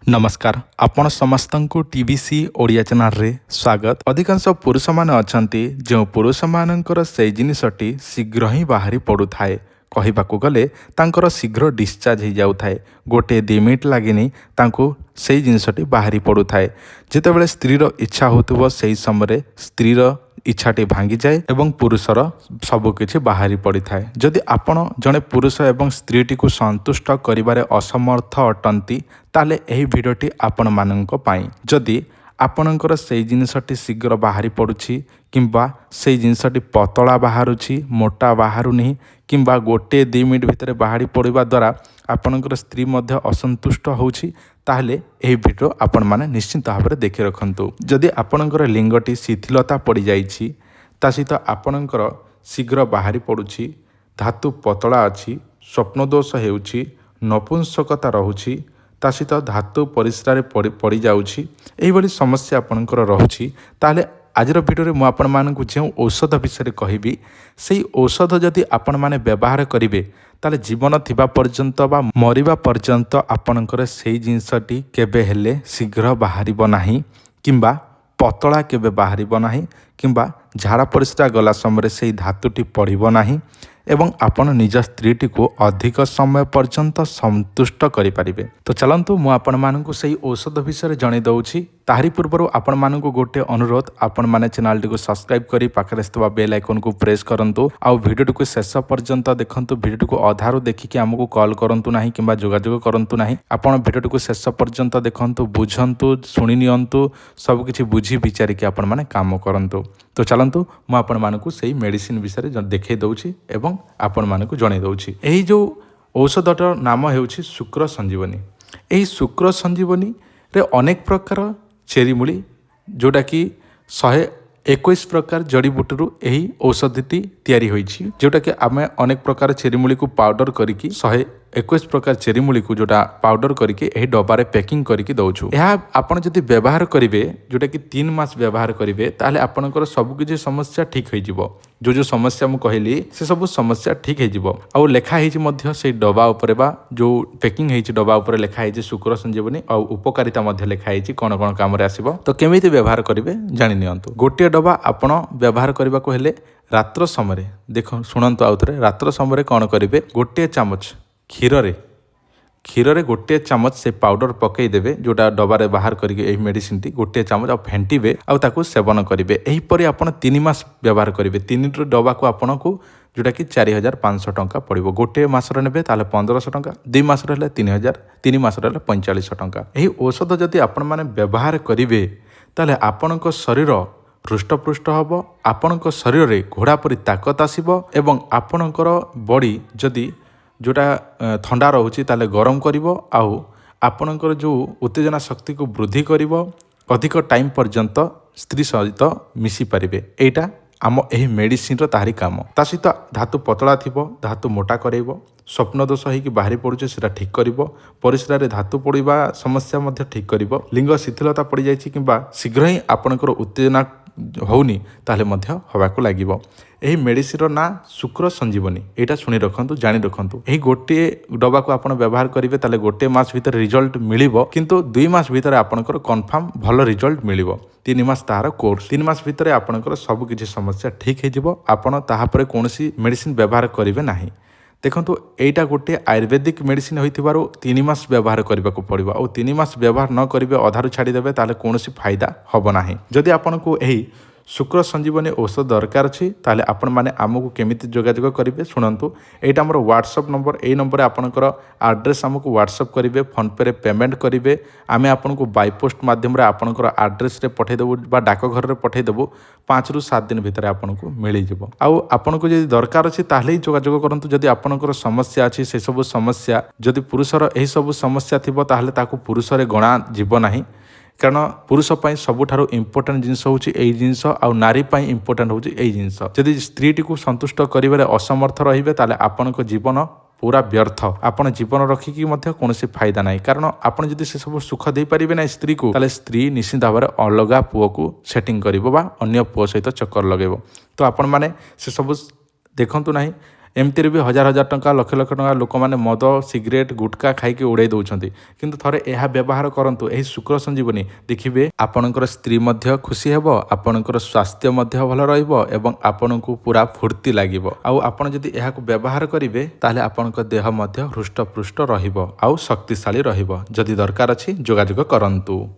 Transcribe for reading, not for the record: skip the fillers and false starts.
नमस्कार आपण समस्तंकु TVC Odia channel रे स्वागत। अधिकांश पुरुष माने अछंती जो पुरुष मानकर से जिनिसटी शीघ्र ही बाहरी पड़ू थाए। कहबाकू गले तांकर शीघ्र डिस्चार्ज हो जाऊ थाए। गोटे 2 मिनिट लागिनी तांको से जिनिसटी बाहरी पड़ू थाए। जेतेबेले स्त्रीर इच्छा होतुबो सेही समय स्त्रीर इच्छाटी भांगी जाए एवं पुरुषर सबकिछि बाहरी पड़ी थाए। जदि आपण जड़े पुरुष एवं स्त्रीटी को संतुष्ट करिबारे असमर्थ अटंती ताले एही भिडियोटी आपण माननक पाई। जदि आपणकर से जिनिसटी शीघ्र बाहरी पड़ुछि किंबा से जिनिसटी पतला बाहरुछि मोटा बाहरुनी किंबा गोटे 2 मिनिट भितर बाहरी पड़िबा द्वारा आपणकर स्त्री मध्य असंतुष्ट होउछि ताहले एही भिडियो आपण माने निश्चित भाव में देखि रखंतु। जदि आपणकर लिंगटी शिथिलता पड़ जाइछि ता सहित आपणकर शीघ्र बाहरी पड़ुछि धातु पतला अछि स्वप्नदोष हेउछि नपुंसकता रहुछि ता सहित धातु परिस्रारे पड़ी जाउछि एही भली समस्या आपणकर रहुछि ताहले आजर भिडियो मु आपण मानकु जे औषध विषय कहबी सेही औषध जदि आपण माने व्यवहार करिवे ताले जीवन थिबा पर्यंत बा मरिबा पर्यंत आपणकर सेही जिंसटी केबे हेले शीघ्र बाहरिबो नाही किंबा पतला केबे बाहरिबो नाही किंबा झाड़ा परिस्रा गला समय सेही धातुटी पड़िबो नाही एवं आपण निज स्त्रीटी को अधिक समय पर्यंत संतुष्ट करि परिबे। तो चलंतु मु आपण मानकु सेही औषध विषय जणे दउछि। ताहारी पूर्व आपण मानकु गोटे अनुरोध आपण माने चैनल टी को सब्सक्राइब करी पाखरे स्थित बेल आइकन को प्रेस करंतु आउ वीडियो को शेष पर्यंत देखंतु। वीडियो को अधारू देखिकी हमकु कॉल करंतु नाही किंबा जोगाजोग करंतु नाही। आपण वीडियो को शेष पर्यंत देखंतु बुझंतु सुनि नियंतु सब किछि बुझी विचार के आपण माने काम करंतु। तो चलंतु मु आपण मानकु सेही मेडिसिन विषय देखै दउछि एवं आपण मानकु जणे दउछि। एही जो औषधटर नाम हेउछि शुक्र संजीवनी। एही शुक्र संजीवनी रे अनेक प्रकार चेरीमूली जोटा कि 121 प्रकार जड़ीबूटी यही औषधि तैयारी होइछि। जोटा कि आम अनेक प्रकार चेरीमूली को पाउडर करिकी 121 प्रकार चेरीमूली को जोटा पाउडर करके यही डबारे पैकिंग करके दउछु। यह आपण जदि व्यवहार करिवे जोटा कि 3 मास व्यवहार करिवे ताले आपनकर सब किछि समस्या ठीक होई जिवो। जो समस्या मु कहली से सब समस्या ठीक होई जिवो। आ लेखा हेछि मध्य से डबा उपरे बा जो पैकिंग हेछि डबा उपरे लेखा हेछि शुक्र संजीवनी और उपकारिता मध्य लेखा हेछि कोन कोन काम रे आसीबो। तो केमिति व्यवहार करिवे जानि नियंतु। गोटे डबा आपण व्यवहार करबा को हेले रात्र समय देखो सुनंतु आउथरे रात्र समय कोन करिवे गोटे चामच क्षीर रे गोटे चामच से पाउडर पकई देबे जोटा डबारे बाहर करके एही मेडिसिन टी गोटे चामच आ फेंटीबे आ ताकू सेवन करिवे। एही परे आपण 3 मास व्यवहार करिवे। 3 डबा को आपण को जोटा कि 4500 टंका पड़िबो। गोटे मास रे नेबे ताले 1500 टंका 2 मास रे हेले 3000 3 मास रे हेले 4500 टंका। एही औषध जदि आपण माने व्यवहार करिवे ताले आपणक शरीर हृष्टपुष्ट हबो। आपणक शरीर रे घोड़ा परि ताकत आसीबो एवं आपणकर बॉडी जदि जोटा ठंडा रोचे ताले गरम करिवो आउ आपणकर जो उत्तेजना शक्ति को वृद्धि करिवो। अधिक टाइम पर्यंत स्त्री सहित मिसी पारिबे। एटा आम एही मेडिसिन रो ताहारी काम। ता सहित धातु पतला थिबो धातु मोटा करैबो। स्वप्न दोष होइकी बाहरी पड़ुचे सेटा ठीक करिवो। परिस्रा रे धातु पड़िबा समस्या मध्य ठीक करिवो। लिंग शिथिलता पड़ जाइछि किंबा शीघ्र ही आपणकर उत्तेजना होउनी ताले मध्य हवाको लागिवो। एही मेडिसिन रो ना शुक्र संजीवनी। एटा सुनी रखंतु जानि रखंतु। एही गोटे डबा को आपण व्यवहार करिवे ताले गोटे मास भीतर रिजल्ट मिलिबो किंतु 2 मास भीतर आपणकर कंफर्म भलो रिजल्ट मिलिबो। 3 मास तार कोर्स 3 मास भीतर आपणकर सब किछि समस्या ठीक हे जिवो। आपण ताहा परे कोनोसी मेडिसिन व्यवहार करिवे नाही। देखंतु एटा गोटे आयुर्वेदिक मेडिसिन होइथिबारो 3 मास व्यवहार करबा को पड़िबो। और 3 मास व्यवहार न करिवे अधारु छाड़ी देबे ताले कोनोसी फायदा हबो नाही। जदि आपनको एही शुक्र संजीवनी औषध दरकार अछि ताले आपण माने आमको केमिति जोगाजोग करिवे सुनंतु। एटा हमर व्हाट्सएप नंबर ए नंबर आपणकर एड्रेस हमको व्हाट्सएप करिवे फोन पे रे पेमेंट करिवे। आमे आपनको बाय पोस्ट माध्यम रे आपणकर एड्रेस रे पठै देबो बा डाक घर रे पठै देबो। 5 रु 7 दिन भीतर आपनको मिली जिवो। आउ आपनको जदि दरकार अछि ताले ही जोगाजोग करंतु। जदि आपणकर समस्या अछि से सब समस्या जदि पुरुषर एही सब समस्या थिबो ताले ताकू पुरुष रे गणा जिवो नाही। कारण पुरुष पाई सबुठारु इंपोर्टेंट जिनस होची एई जिनस आ नारी पाई इंपोर्टेंट होची एई जिनस। जदि स्त्रीटी को संतुष्ट करिवे असमर्थ रहिबे ताले आपनक जीवन पूरा व्यर्थ। आपण जीवन रखिकी मध्य कोनोसी फायदा नाही। कारण आपण जदि से सब सुख दे पारिबे ना स्त्री को ताले स्त्री निश्चित भाव में अलगा पुओ को सेटिंग करिवो बा अन्य पुओ सहित चक्कर लगेबो। तो आपण माने से सब देखंतु नाही। ଏମିତିରେ ବି ହଜାର ହଜାର ଟଙ୍କା ଲକ୍ଷ ଲକ୍ଷ ଟଙ୍କା ଲୋକମାନେ ମଦ ସିଗାରେଟ୍ ଗୁଟକା ଖାଇକି ଉଡ଼ାଇ ଦେଉଛନ୍ତି। କିନ୍ତୁ ଥରେ ଏହା ବ୍ୟବହାର କରନ୍ତୁ, ଏହି ଶୁକ୍ର ସଞ୍ଜୀବନୀ, ଦେଖିବେ ଆପଣଙ୍କର ସ୍ତ୍ରୀ ମଧ୍ୟ ଖୁସି ହେବ, ଆପଣଙ୍କର ସ୍ୱାସ୍ଥ୍ୟ ମଧ୍ୟ ଭଲ ରହିବ ଏବଂ ଆପଣଙ୍କୁ ପୁରା ଫୁର୍ତ୍ତି ଲାଗିବ। ଆଉ ଆପଣ ଯଦି ଏହାକୁ ବ୍ୟବହାର କରିବେ ତାହେଲେ ଆପଣଙ୍କ ଦେହ ମଧ୍ୟ ହୃଷ୍ଟପୃଷ୍ଟ ରହିବ ଆଉ ଶକ୍ତିଶାଳୀ ରହିବ। ଯଦି ଦରକାର ଅଛି ଯୋଗାଯୋଗ କରନ୍ତୁ।